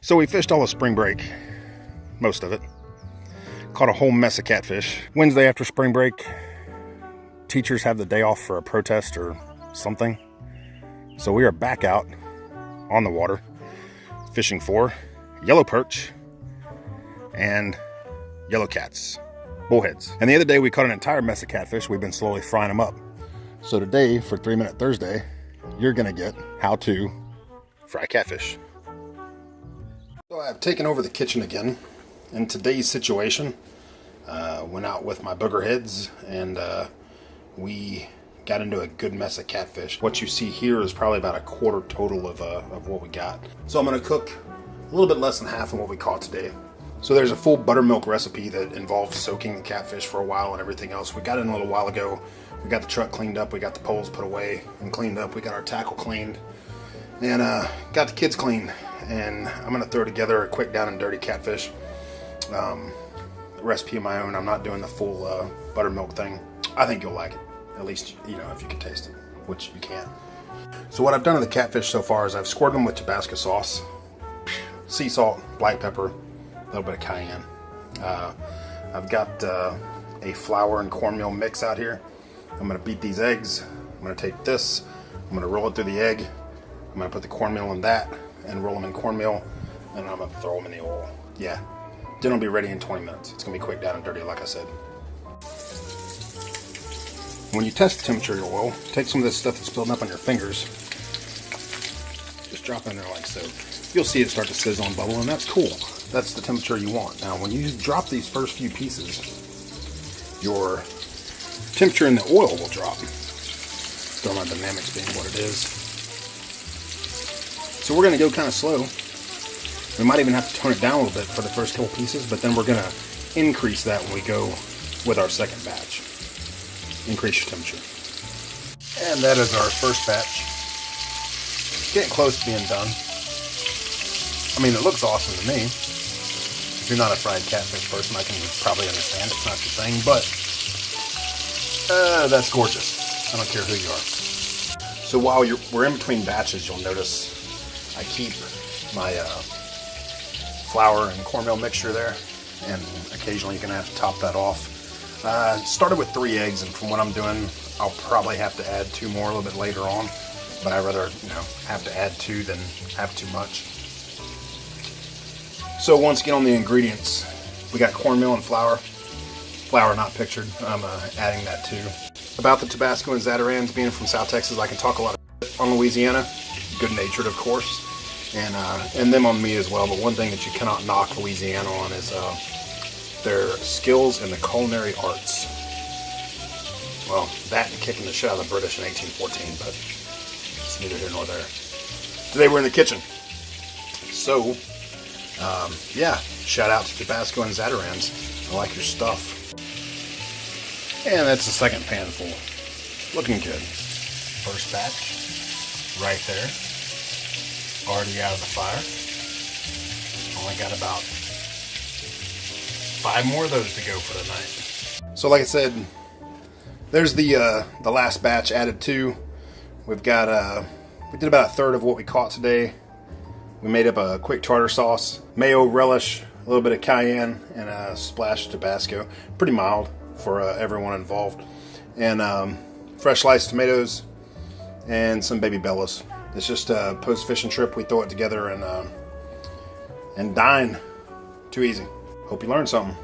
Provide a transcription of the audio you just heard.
So we fished all of spring break, most of it. Caught a whole mess of catfish. Wednesday after spring break, teachers have the day off for a protest or something. So we are back out on the water fishing for yellow perch and yellow cats, bullheads. And the other day we caught an entire mess of catfish. We've been slowly frying them up. So today, for 3 Minute Thursday, you're gonna get how to fry catfish. So I've taken over the kitchen again. In today's situation, went out with my booger heads and we got into a good mess of catfish. What you see here is probably about a quarter total of what we got. So I'm gonna cook a little bit less than half of what we caught today. So there's a full buttermilk recipe that involves soaking the catfish for a while and everything else. We got in a little while ago. We got the truck cleaned up. We got the poles put away and cleaned up. We got our tackle cleaned and got the kids cleaned. And I'm gonna throw together a quick down and dirty catfish recipe of my own. I'm not doing the full buttermilk thing. I think you'll like it, at least if you can taste it, which you can. So what I've done to the catfish so far is I've squirted them with Tabasco sauce, sea salt, black pepper, a little bit of cayenne. I've got a flour and cornmeal mix out here. I'm gonna beat these eggs. I'm gonna take this, I'm gonna roll it through the egg. I'm gonna put the cornmeal in that and roll them in cornmeal, and I'm gonna throw them in the oil. Yeah, dinner will be ready in 20 minutes. It's gonna be quick, down and dirty, like I said. When you test the temperature of your oil, take some of this stuff that's building up on your fingers, just drop it in there like so. You'll see it start to sizzle and bubble, and that's cool. That's the temperature you want. Now, when you drop these first few pieces, your temperature in the oil will drop. Thermodynamics being what it is. So we're gonna go kind of slow. We might even have to tone it down a little bit for the first couple pieces, but then we're gonna increase that when we go with our second batch. Increase your temperature. And that is our first batch. Getting close to being done. I mean, it looks awesome to me. If you're not a fried catfish person, I can probably understand it's not your thing, but that's gorgeous. I don't care who you are. So while we're in between batches, you'll notice I keep my flour and cornmeal mixture there, and occasionally you're gonna have to top that off. Started with 3 eggs, and from what I'm doing, I'll probably have to add 2 more a little bit later on, but I'd rather have to add 2 than have too much. So once again on the ingredients, we got cornmeal and flour. Flour not pictured, I'm adding that too. About the Tabasco and Zatarans, being from South Texas, I can talk a lot of on Louisiana. Good-natured, of course, and them on me as well. But one thing that you cannot knock Louisiana on is their skills in the culinary arts. Well, that and kicking the shit out of the British in 1814, but it's neither here nor there. Today we're in the kitchen. So, yeah, shout out to Tabasco and Zatarans. I like your stuff. And that's the second pan full. Looking good. First batch, right there. Already out of the fire. Only got about 5 more of those to go for the night. So like I said, there's the last batch added to. We've got we did about 1/3 of what we caught today. We made up a quick tartar sauce, mayo, relish, a little bit of cayenne, and a splash of Tabasco. Pretty mild for everyone involved. And fresh sliced tomatoes and some baby bellas. It's just a post-fishing trip. We throw it together and dine. Too easy. Hope you learned something.